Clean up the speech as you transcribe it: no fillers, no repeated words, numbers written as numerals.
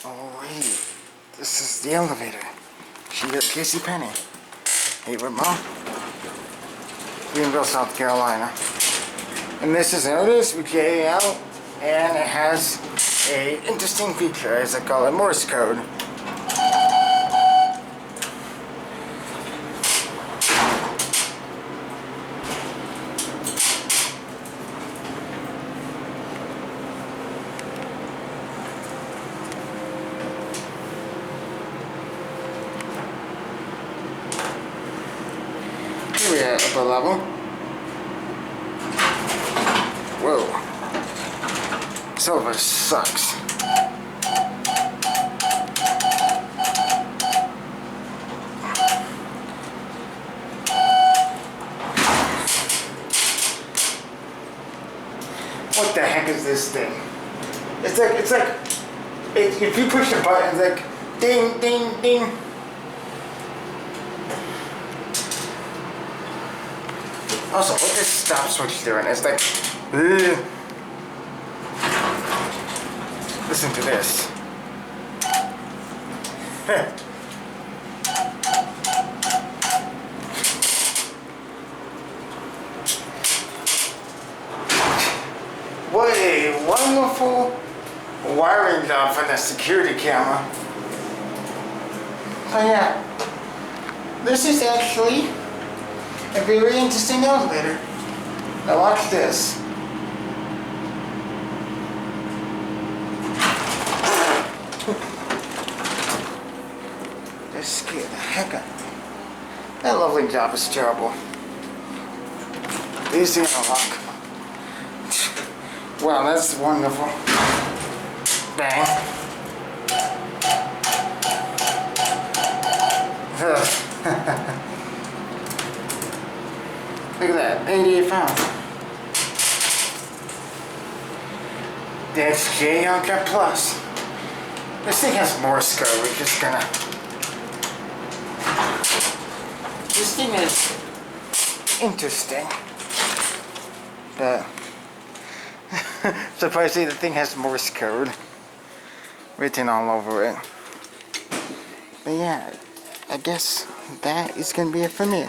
Oh wait, this is the elevator. She at JCPenney. Haywood Mall, Greenville, South Carolina. And this is an Otis with JAL, and it has a interesting feature, as I call it, Morse code. Here we are at upper level. Whoa. Silver sucks. What the heck is this thing? It's like, if you push the button, it's like ding, ding, ding. Also, what this stop switch doing? It's like, ugh. Listen to this. What a wonderful wiring job for the security camera. So yeah, this is actually a very interesting elevator. Now watch this. That scared the heck out of me. That lovely job is terrible. These things are lock. Wow, that's wonderful. Bang. Look at that, 88 pounds. That's J Plus. This thing has Morse code, we're just gonna... This thing is interesting. But... surprisingly, the thing has Morse code written all over it. But yeah, I guess that is gonna be it for me.